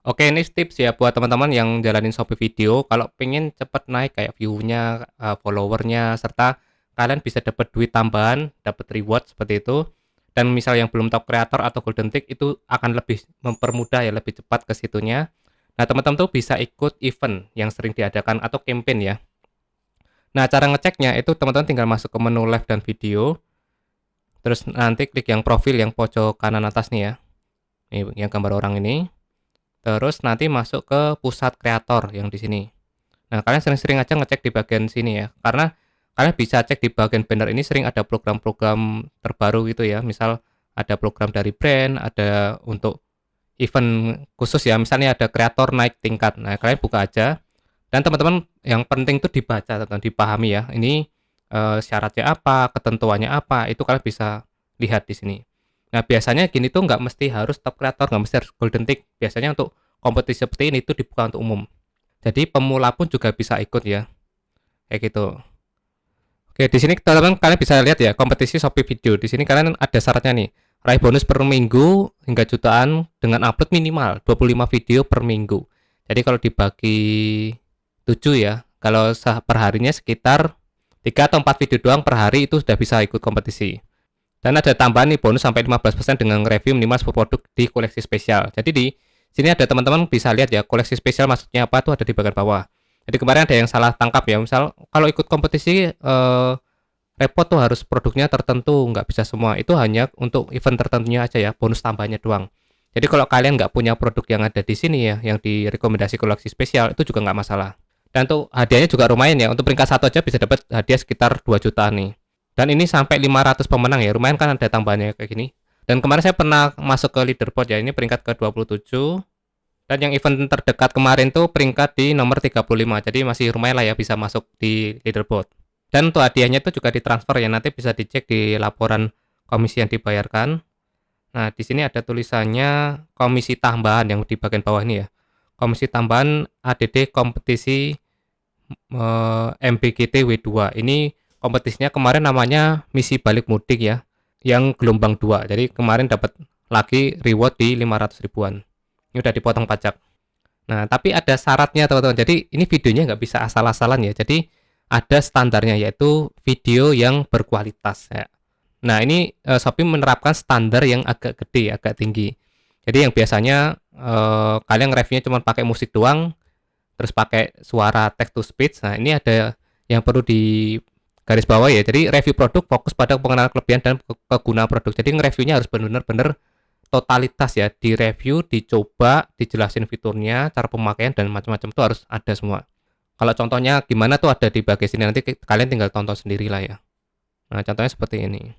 Oke, ini tips ya buat teman-teman yang jalanin Shopee Video, kalau pengen cepet naik kayak view-nya, follower-nya, serta kalian bisa dapat duit tambahan, dapat reward seperti itu. Dan misal yang belum top creator atau golden tick itu akan lebih mempermudah ya, lebih cepat ke situnya. Nah, teman-teman tuh bisa ikut event yang sering diadakan atau campaign ya. Nah, cara ngeceknya itu teman-teman tinggal masuk ke menu live dan video, terus nanti klik yang profil yang pojok kanan atas nih ya. Ini yang gambar orang ini. Terus nanti masuk ke pusat kreator yang di sini. Nah, kalian sering-sering aja ngecek di bagian sini ya. Karena kalian bisa cek di bagian banner ini sering ada program-program terbaru gitu ya. Misal ada program dari brand, ada untuk event khusus ya. Misalnya ada kreator naik tingkat. Nah, kalian buka aja. Dan teman-teman yang penting itu dibaca, teman dipahami ya. Ini syaratnya apa, ketentuannya apa, itu kalian bisa lihat di sini. Nah, biasanya gini tuh nggak mesti harus top creator, nggak mesti harus golden tick. Biasanya untuk kompetisi seperti ini itu dibuka untuk umum. Jadi pemula pun juga bisa ikut ya, kayak gitu. Oke, di sini teman-teman kalian bisa lihat ya kompetisi Shopee Video. Di sini kalian ada syaratnya nih. Raih bonus per minggu hingga jutaan dengan upload minimal 25 video per minggu. Jadi kalau dibagi 7 ya, kalau perharinya sekitar 3 atau 4 video doang per hari itu sudah bisa ikut kompetisi. Dan ada tambahan nih bonus sampai 15% dengan review minimal 10 produk di koleksi spesial. Jadi di sini ada teman-teman bisa lihat ya koleksi spesial maksudnya apa tuh ada di bagian bawah. Jadi kemarin ada yang salah tangkap ya, misal kalau ikut kompetisi repot tuh harus produknya tertentu, nggak bisa semua. Itu hanya untuk event tertentunya aja ya, bonus tambahnya doang. Jadi kalau kalian nggak punya produk yang ada di sini ya, yang direkomendasi koleksi spesial, itu juga nggak masalah. Dan tuh hadiahnya juga lumayan ya, untuk peringkat satu aja bisa dapat hadiah sekitar 2 jutaan nih. Dan ini sampai 500 pemenang ya, lumayan kan ada tambahannya kayak gini. Dan kemarin saya pernah masuk ke leaderboard ya, ini peringkat ke-27. Dan yang event terdekat kemarin tuh peringkat di nomor 35, jadi masih lumayan lah ya bisa masuk di leaderboard. Dan untuk hadiahnya itu juga ditransfer ya, nanti bisa dicek di laporan komisi yang dibayarkan. Nah, di sini ada tulisannya komisi tambahan yang di bagian bawah ini ya. Komisi tambahan ADD kompetisi MBGT W2. Ini kompetisinya kemarin namanya misi balik mudik ya, yang gelombang 2. Jadi kemarin dapat lagi reward di 500 ribuan. Ini udah dipotong pajak. Nah, tapi ada syaratnya teman-teman. Jadi ini videonya nggak bisa asal-asalan ya. Jadi ada standarnya yaitu video yang berkualitas ya. Nah, ini Shopee menerapkan standar yang agak gede, agak tinggi. Jadi yang biasanya kalian reviewnya cuma pakai musik doang, terus pakai suara text to speech. Nah, ini ada yang perlu di garis bawah ya. Jadi review produk fokus pada pengenalan kelebihan dan kegunaan produk. Jadi nge-reviewnya harus benar-benar totalitas ya, di review, dicoba, dijelasin fiturnya, cara pemakaian dan macam-macam itu harus ada semua. Kalau contohnya gimana tuh ada di bagian sini, nanti kalian tinggal tonton sendiri lah ya. Nah, contohnya seperti ini.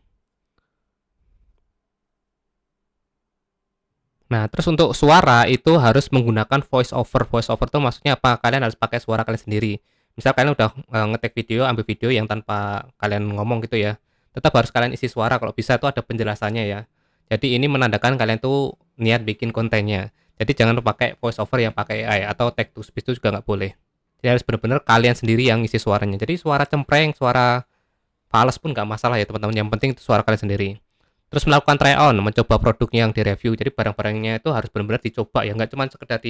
Nah, terus untuk suara itu harus menggunakan voice over. Voice over tuh maksudnya apa? Kalian harus pakai suara kalian sendiri. Misal kalian udah ngetek video, ambil video yang tanpa kalian ngomong gitu ya. Tetap harus kalian isi suara, kalau bisa tuh ada penjelasannya ya. Jadi ini menandakan kalian tuh niat bikin kontennya. Jadi jangan pakai voice over yang pakai AI atau text to speech itu juga nggak boleh. Jadi harus benar-benar kalian sendiri yang isi suaranya. Jadi suara cempreng, suara fals pun nggak masalah ya teman-teman. Yang penting itu suara kalian sendiri. Terus melakukan try on, mencoba produknya yang direview. Jadi barang-barangnya itu harus benar-benar dicoba ya, nggak cuma sekedar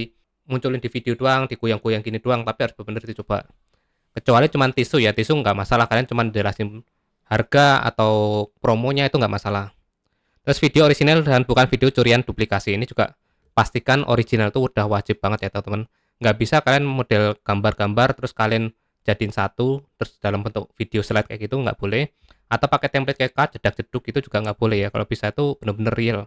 munculin di video doang, digoyang-goyang gini doang, tapi harus benar-benar dicoba. Kecuali cuma tisu ya, tisu nggak masalah, kalian cuma jelasin harga atau promonya itu nggak masalah. Terus video original dan bukan video curian duplikasi, ini juga pastikan original itu udah wajib banget ya teman-teman. Nggak bisa kalian model gambar-gambar terus kalian jadiin satu terus dalam bentuk video slide kayak gitu, nggak boleh. Atau pakai template kayak cut jedak jeduk itu juga nggak boleh ya. Kalau bisa itu bener-bener real.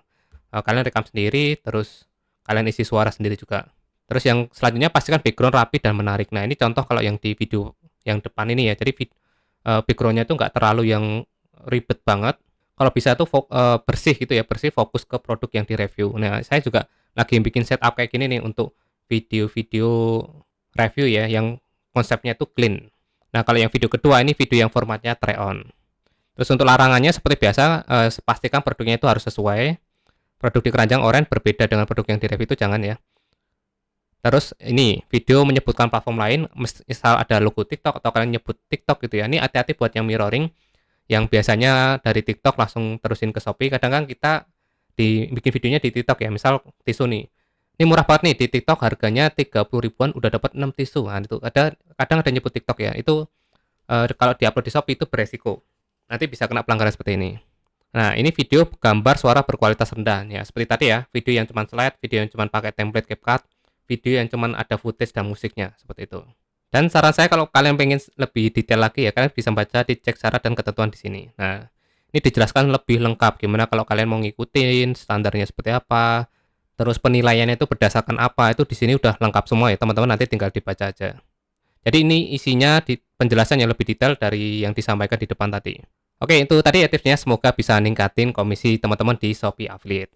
Kalian rekam sendiri terus kalian isi suara sendiri juga. Terus yang selanjutnya pastikan background rapi dan menarik. Nah, ini contoh kalau yang di video yang depan ini ya. Jadi backgroundnya itu nggak terlalu yang ribet banget. Kalau bisa tuh bersih gitu ya, bersih, fokus ke produk yang direview. Nah, saya juga lagi bikin setup kayak gini nih untuk video-video review ya, yang konsepnya tuh clean. Nah, kalau yang video kedua ini video yang formatnya try on. Terus untuk larangannya seperti biasa, pastikan produknya itu harus sesuai. Produk di keranjang oranye berbeda dengan produk yang direview itu jangan ya. Terus ini video menyebutkan platform lain, misal ada logo TikTok atau kalian nyebut TikTok gitu ya. Ini hati-hati buat yang mirroring, yang biasanya dari TikTok langsung terusin ke Shopee. Kadang kan kita bikin videonya di TikTok ya, misal tisu nih. Ini murah banget nih, di TikTok harganya 30 ribuan udah dapat 6 tisu. Nah, itu kadang ada nyebut TikTok ya. Itu kalau diupload di Shopee itu beresiko. Nanti bisa kena pelanggaran seperti ini. Nah, ini video gambar suara berkualitas rendah. Ya, seperti tadi ya, video yang cuma slide, video yang cuma pakai template CapCut, video yang cuma ada footage dan musiknya, seperti itu. Dan saran saya kalau kalian pengen lebih detail lagi ya, kalian bisa baca dicek syarat dan ketentuan di sini. Nah, ini dijelaskan lebih lengkap gimana kalau kalian mau ngikutin standarnya seperti apa, terus penilaiannya itu berdasarkan apa, itu di sini udah lengkap semua ya, teman-teman nanti tinggal dibaca aja. Jadi ini isinya di penjelasan yang lebih detail dari yang disampaikan di depan tadi. Oke, itu tadi ya tipsnya, semoga bisa ningkatin komisi teman-teman di Shopee Affiliate.